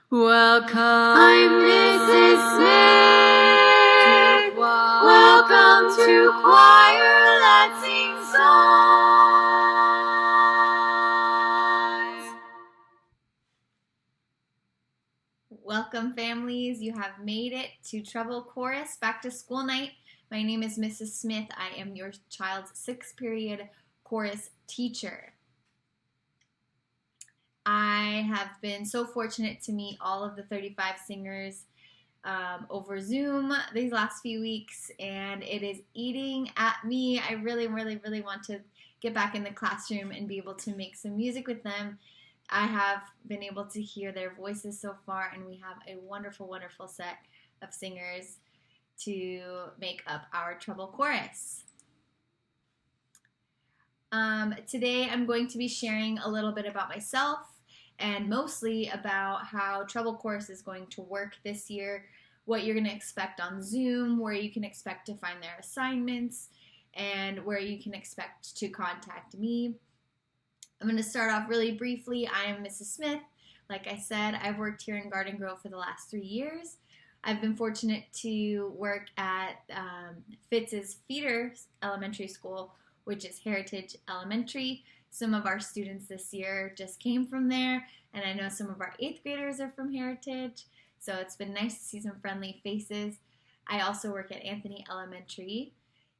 Welcome. I'm Mrs. Smith. Welcome to Choir Let's Sing Songs. Welcome, families. You have made it to Treble Chorus Back to School Night. My name is Mrs. Smith. I am your child's 6th period chorus teacher. I have been so fortunate to meet all of the 35 singers over Zoom these last few weeks, and it is eating at me. I really want to get back in the classroom and be able to make some music with them. I have been able to hear their voices so far, and we have a wonderful set of singers to make up our treble chorus. Today I'm going to be sharing a little bit about myself and mostly about how treble chorus is going to work this year, what you're going to expect on Zoom, where you can expect to find their assignments, and where you can expect to contact me. I'm going to start off really briefly. I am Mrs. Smith. Like I said, I've worked here in Garden Grove for the last 3 years. I've been fortunate to work at Fitz's feeder elementary school, which is Heritage Elementary. Some of our students this year just came from there, and I know some of our 8th graders are from Heritage, so it's been nice to see some friendly faces. I also work at Anthony Elementary,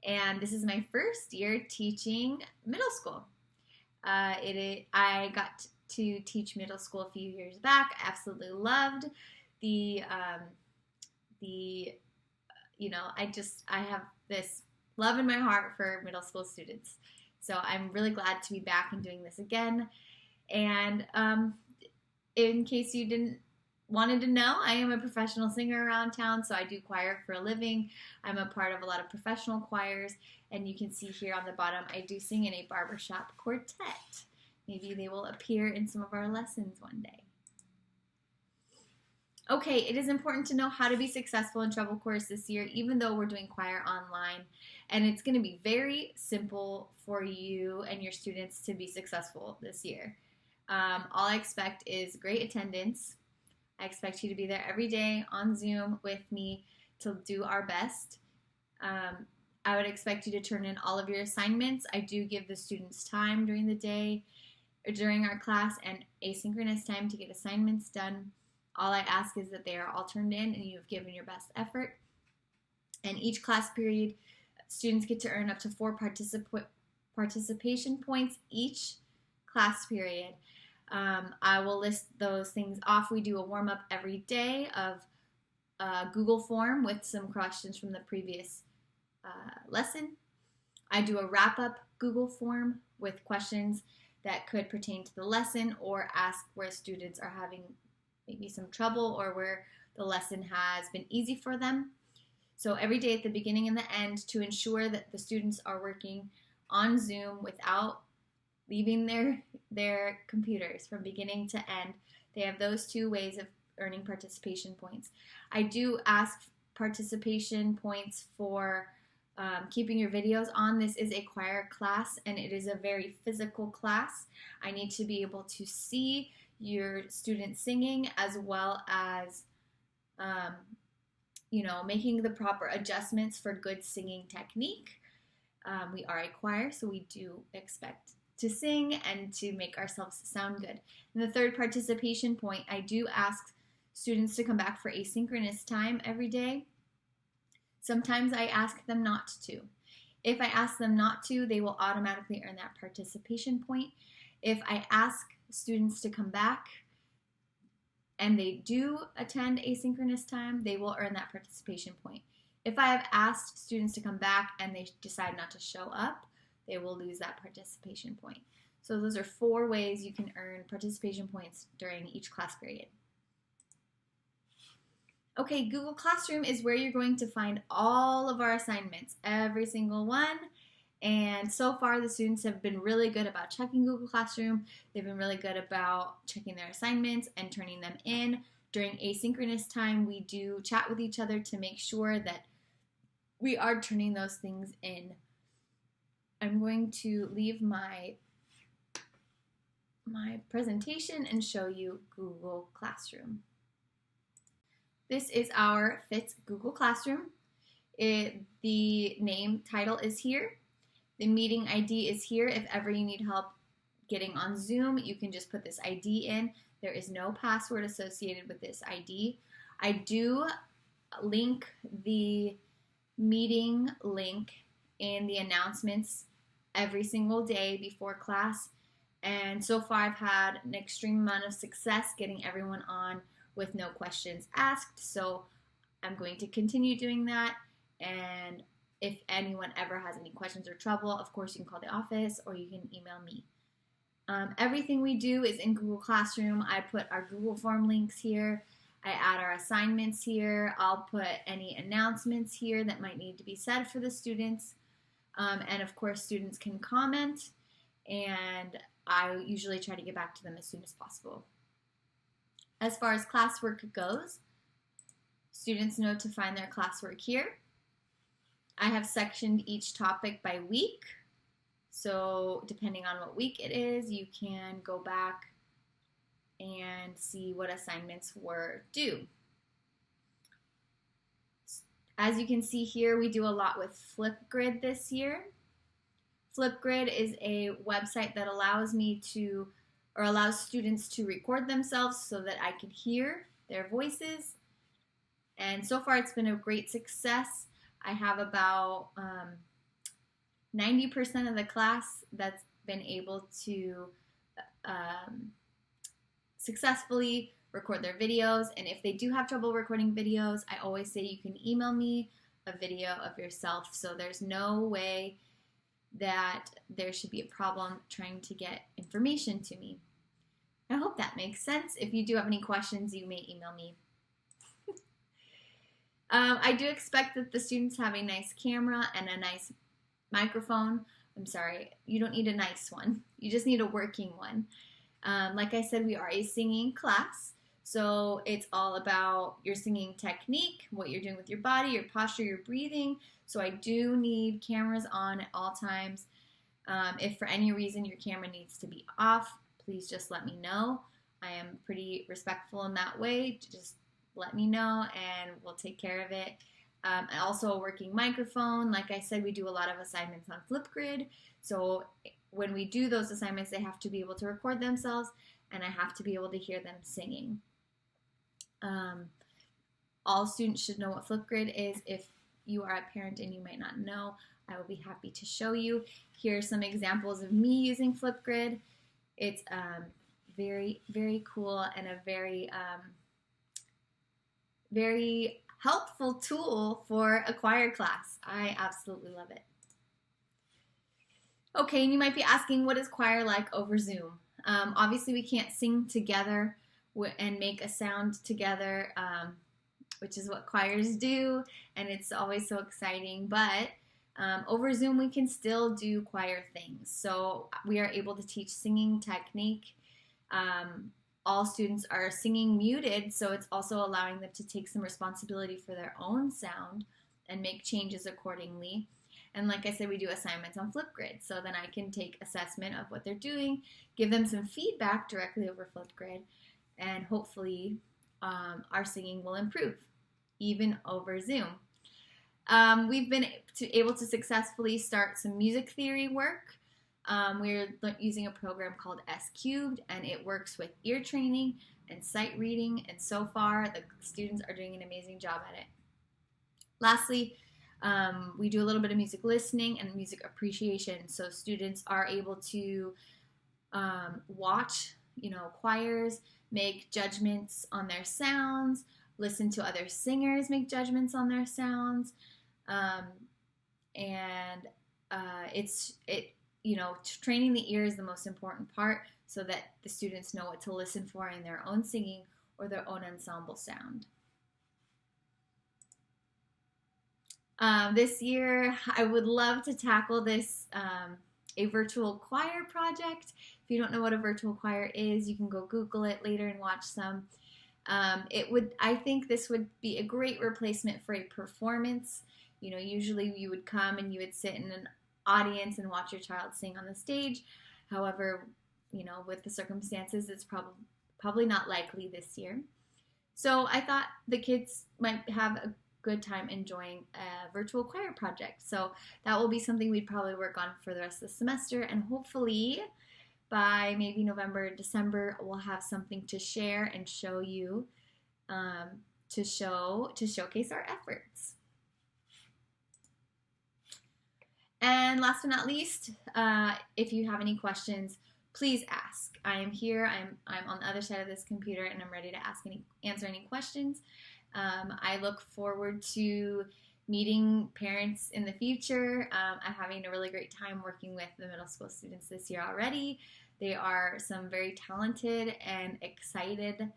and this is my first year teaching middle school. I got to teach middle school a few years back. I absolutely loved I have this love in my heart for middle school students. So I'm really glad to be back and doing this again. And in case you wanted to know, I am a professional singer around town, so I do choir for a living. I'm a part of a lot of professional choirs, and you can see here on the bottom, I do sing in a barbershop quartet. Maybe they will appear in some of our lessons one day. Okay, it is important to know how to be successful in treble chorus this year, even though we're doing choir online. And it's going to be very simple for you and your students to be successful this year. All I expect is great attendance. I expect you to be there every day on Zoom with me to do our best. I would expect you to turn in all of your assignments. I do give the students time during the day, or during our class, and asynchronous time to get assignments done. All I ask is that they are all turned in and you have given your best effort. And each class period, students get to earn up to 4 participation points each class period. I will list those things off. We do a warm-up every day of a Google form with some questions from the previous lesson. I do a wrap-up Google form with questions that could pertain to the lesson or ask where students are having maybe some trouble or where the lesson has been easy for them. So every day at the beginning and the end, to ensure that the students are working on Zoom without leaving their computers from beginning to end, they have those 2 ways of earning participation points. I do ask participation points for keeping your videos on. This is a choir class, and it is a very physical class. I need to be able to see your students singing, as well as making the proper adjustments for good singing technique. We are a choir, so we do expect to sing and to make ourselves sound good. And the 3rd participation point, I do ask students to come back for asynchronous time every day. Sometimes I ask them not to. If I ask them not to, they will automatically earn that participation point. If I ask students to come back and they do attend asynchronous time, they will earn that participation point. If I have asked students to come back and they decide not to show up, they will lose that participation point. So those are 4 ways you can earn participation points during each class period. Okay, Google Classroom is where you're going to find all of our assignments, every single one. And so far, the students have been really good about checking Google Classroom. They've been really good about checking their assignments and turning them in. During asynchronous time, we do chat with each other to make sure that we are turning those things in. I'm going to leave my presentation and show you Google Classroom. This is our FITS Google Classroom. The name title is here. The meeting ID is here. If ever you need help getting on Zoom, you can just put this ID in. There is no password associated with this ID. I do link the meeting link in the announcements every single day before class. And so far I've had an extreme amount of success getting everyone on with no questions asked. So I'm going to continue doing that. And if anyone ever has any questions or trouble, of course you can call the office or you can email me. Everything we do is in Google Classroom. I put our Google Form links here. I add our assignments here. I'll put any announcements here that might need to be said for the students. And of course, students can comment, and I usually try to get back to them as soon as possible. As far as classwork goes, students know to find their classwork here. I have sectioned each topic by week. So depending on what week it is, you can go back and see what assignments were due. As you can see here, we do a lot with Flipgrid this year. Flipgrid is a website that allows students to record themselves so that I can hear their voices. And so far it's been a great success. I have about 90% of the class that's been able to successfully record their videos. And if they do have trouble recording videos, I always say you can email me a video of yourself. So there's no way that there should be a problem trying to get information to me. I hope that makes sense. If you do have any questions, you may email me. I do expect that the students have a nice camera and a nice microphone. I'm sorry, you don't need a nice one. You just need a working one. Like I said, we are a singing class, so it's all about your singing technique, what you're doing with your body, your posture, your breathing. So I do need cameras on at all times. If for any reason your camera needs to be off, please just let me know. I am pretty respectful in that way. Just let me know and we'll take care of it. Also a working microphone. Like I said, we do a lot of assignments on Flipgrid. So when we do those assignments, they have to be able to record themselves and I have to be able to hear them singing. All students should know what Flipgrid is. If you are a parent and you might not know, I will be happy to show you. Here are some examples of me using Flipgrid. It's very, very cool and a very helpful tool for a choir class. I absolutely love it. Okay, and you might be asking, what is choir like over Zoom? Obviously, we can't sing together and make a sound together, which is what choirs do, and it's always so exciting. But over Zoom, we can still do choir things. So we are able to teach singing technique. All students are singing muted, so it's also allowing them to take some responsibility for their own sound and make changes accordingly. And like I said, we do assignments on Flipgrid, so then I can take assessment of what they're doing, give them some feedback directly over Flipgrid, and hopefully our singing will improve, even over Zoom. We've been able to successfully start some music theory work. We're using a program called S-Cubed, and it works with ear training and sight reading, and so far the students are doing an amazing job at it. Lastly, we do a little bit of music listening and music appreciation, so students are able to watch, choirs, make judgments on their sounds, listen to other singers make judgments on their sounds, training the ear is the most important part so that the students know what to listen for in their own singing or their own ensemble sound. This year, I would love to tackle this, a virtual choir project. If you don't know what a virtual choir is, you can go Google it later and watch some. I think this would be a great replacement for a performance. Usually you would come and you would sit in an audience and watch your child sing on the stage. However, with the circumstances, it's probably not likely this year. So I thought the kids might have a good time enjoying a virtual choir project. So that will be something we'd probably work on for the rest of the semester, and hopefully by maybe November, December, we'll have something to share and show you, to showcase our efforts. And last but not least, if you have any questions, please ask. I am here. I'm on the other side of this computer, and I'm ready to answer any questions. I look forward to meeting parents in the future. I'm having a really great time working with the middle school students this year already. They are some very talented and excited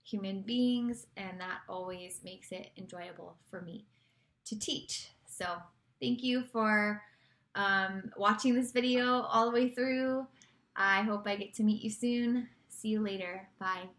human beings, and that always makes it enjoyable for me to teach. So thank you for watching this video all the way through. I hope I get to meet you soon. See you later. Bye.